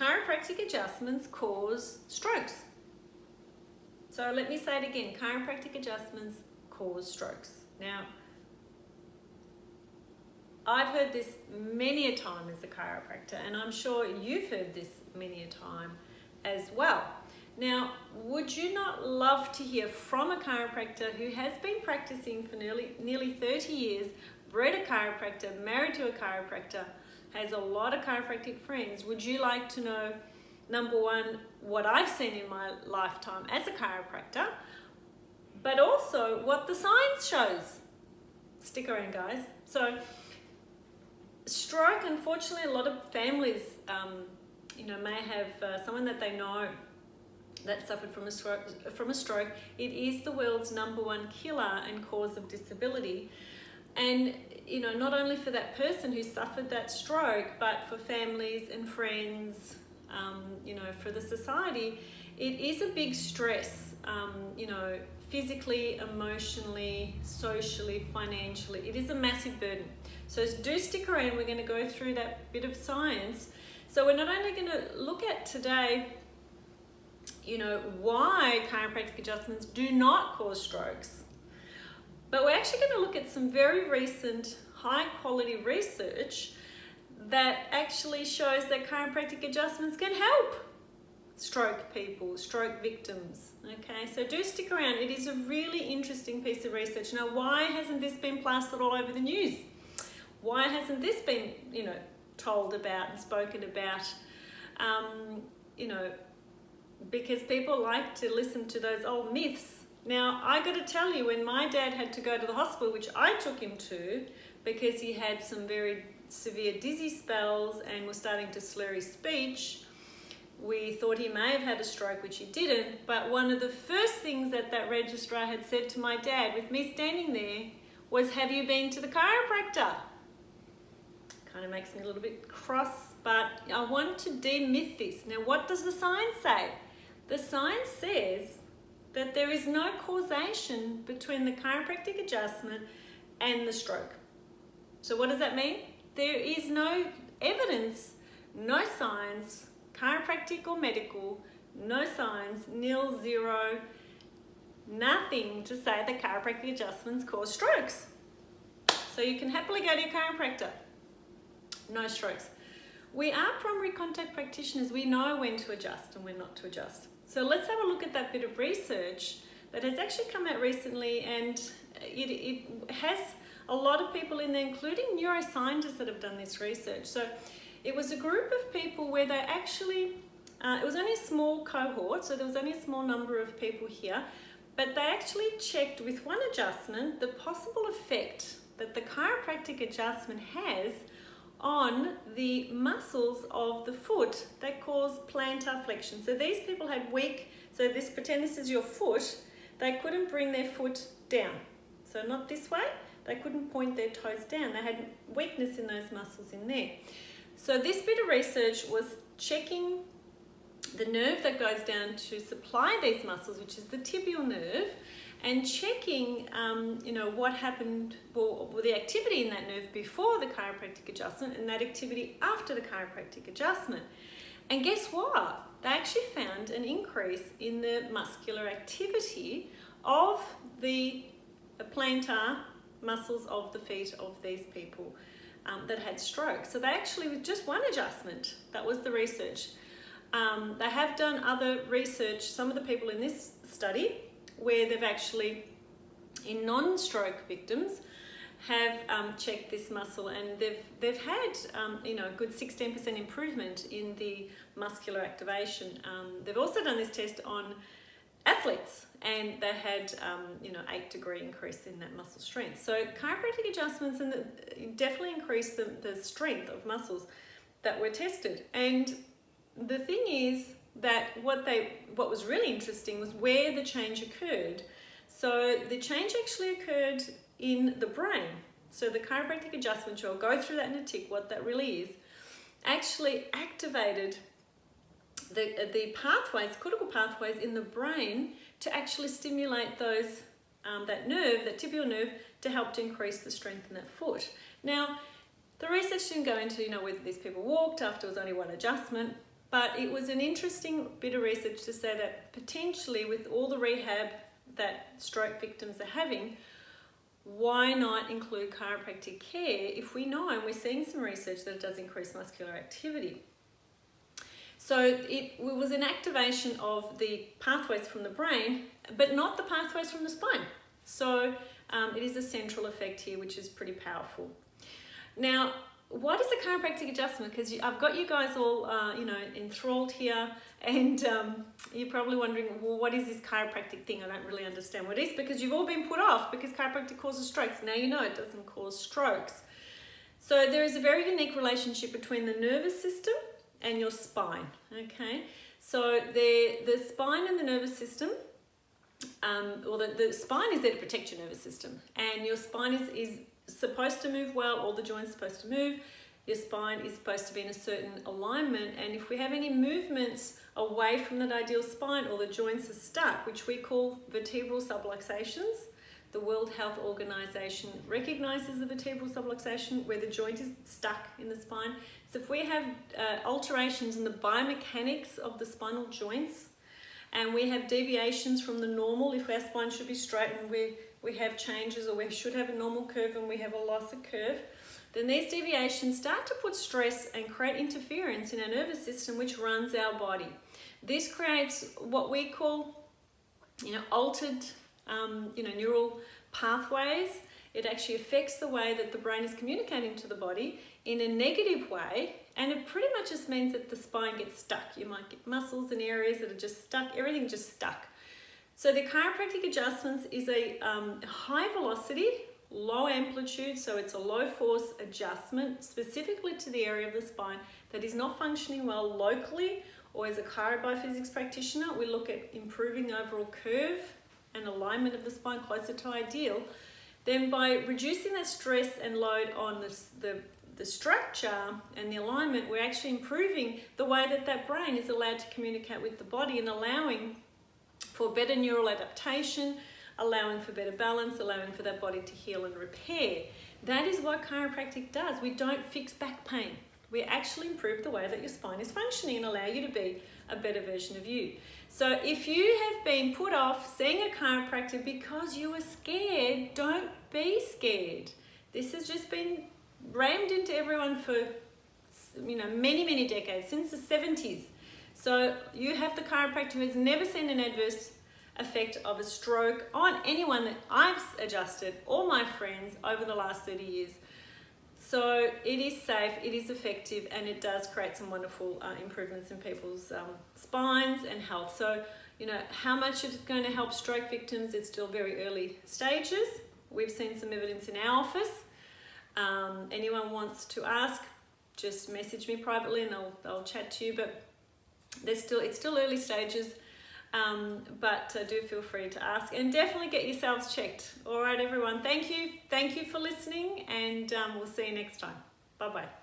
chiropractic adjustments cause strokes. So let me say it again, chiropractic adjustments cause strokes. Now, I've heard this many a time as a chiropractor, and I'm sure you've heard this many a time as well. Now, would you not love to hear from a chiropractor who has been practicing for nearly 30 years, bred a chiropractor, married to a chiropractor, has a lot of chiropractic friends? Would you like to know, number one, what I've seen in my lifetime as a chiropractor, but also what the science shows? Stick around, guys. So, stroke, unfortunately, a lot of families, may have someone that they know that suffered from a stroke. It is the world's #1 killer and cause of disability. And, not only for that person who suffered that stroke, but for families and friends, for the society, it is a big stress, physically, emotionally, socially, financially. It is a massive burden. So do stick around. We're going to go through that bit of science. So we're not only going to look at today, why chiropractic adjustments do not cause strokes, but we're actually going to look at some very recent high quality research that actually shows that chiropractic adjustments can help stroke people, stroke victims. Okay, so do stick around. It is a really interesting piece of research. Now, why hasn't this been plastered all over the news? Why hasn't this been, told about and spoken about? Because people like to listen to those old myths. Now, I got to tell you, when my dad had to go to the hospital, which I took him to, because he had some very severe dizzy spells and was starting to slur his speech, we thought he may have had a stroke, which he didn't. But one of the first things that registrar had said to my dad, with me standing there, was, "Have you been to the chiropractor?" Kind of makes me a little bit cross, but I want to demyth this. Now, what does the science say? The science says that there is no causation between the chiropractic adjustment and the stroke. So what does that mean? There is no evidence, no science, chiropractic or medical, no science, nil, zero, nothing to say that chiropractic adjustments cause strokes. So you can happily go to your chiropractor. No strokes. We are primary contact practitioners. We know when to adjust and when not to adjust. So let's have a look at that bit of research that has actually come out recently, and it has a lot of people in there, including neuroscientists that have done this research. So it was a group of people where they actually, it was only a small cohort, so there was only a small number of people here, but they actually checked with one adjustment the possible effect that the chiropractic adjustment has on the muscles of the foot that cause plantar flexion. So these people had pretend this is your foot, they couldn't bring their foot down. So not this way, they couldn't point their toes down. They had weakness in those muscles in there. So this bit of research was checking the nerve that goes down to supply these muscles, which is the tibial nerve, and checking, what happened, the activity in that nerve before the chiropractic adjustment and that activity after the chiropractic adjustment. And guess what? They actually found an increase in the muscular activity of the plantar muscles of the feet of these people that had stroke. So they actually, with just one adjustment, that was the research. They have done other research, some of the people in this study, where they've actually, in non-stroke victims, have checked this muscle, and they've had a good 16% improvement in the muscular activation. They've also done this test on athletes, and they had 8-degree increase in that muscle strength. So chiropractic adjustments definitely increase the strength of muscles that were tested. And the thing is that what was really interesting was where the change occurred. So the change actually occurred in the brain. So the chiropractic adjustment, which I'll go through that in a tick, what that really is, actually activated the pathways, critical pathways in the brain to actually stimulate those that nerve, that tibial nerve, to help to increase the strength in that foot. Now, the research didn't go into whether these people walked after it was only one adjustment. But it was an interesting bit of research to say that potentially with all the rehab that stroke victims are having, why not include chiropractic care if we know, and we're seeing some research that it does increase muscular activity. So it was an activation of the pathways from the brain, but not the pathways from the spine. So it is a central effect here, which is pretty powerful. Now, what is a chiropractic adjustment? Because I've got you guys all, enthralled here, and you're probably wondering, well, what is this chiropractic thing? I don't really understand what it is, because you've all been put off because chiropractic causes strokes. Now you know it doesn't cause strokes. So there is a very unique relationship between the nervous system and your spine, okay? So the spine and the nervous system, the spine is there to protect your nervous system, and your spine is supposed to move well, all the joints are supposed to move, your spine is supposed to be in a certain alignment, and if we have any movements away from that ideal spine, or the joints are stuck, which we call vertebral subluxations, the World Health Organization recognizes the vertebral subluxation where the joint is stuck in the spine. So if we have alterations in the biomechanics of the spinal joints, and we have deviations from the normal, if our spine should be straight and we have changes, or we should have a normal curve and we have a loss of curve, then these deviations start to put stress and create interference in our nervous system, which runs our body. This creates what we call, altered, neural pathways. It actually affects the way that the brain is communicating to the body in a negative way, and it pretty much just means that the spine gets stuck. You might get muscles in areas that are just stuck, everything just stuck. So the chiropractic adjustments is a high velocity, low amplitude, so it's a low force adjustment specifically to the area of the spine that is not functioning well locally, or as a chirobiophysics practitioner, we look at improving the overall curve and alignment of the spine closer to ideal. Then by reducing that stress and load on the structure and the alignment, we're actually improving the way that brain is allowed to communicate with the body, and allowing for better neural adaptation, allowing for better balance, allowing for that body to heal and repair. That is what chiropractic does. We don't fix back pain. We actually improve the way that your spine is functioning and allow you to be a better version of you. So if you have been put off seeing a chiropractor because you were scared, don't be scared. This has just been rammed into everyone for many decades, since the 70s. So you have the chiropractor who has never seen an adverse effect of a stroke on anyone that I've adjusted, all my friends, over the last 30 years. So it is safe, it is effective, and it does create some wonderful improvements in people's spines and health. So, how much it's going to help stroke victims, it's still very early stages. We've seen some evidence in our office. Anyone wants to ask, just message me privately and I'll chat to you, but it's still early stages. But do feel free to ask, and definitely get yourselves checked. All right, everyone. Thank you for listening, and we'll see you next time. Bye-bye.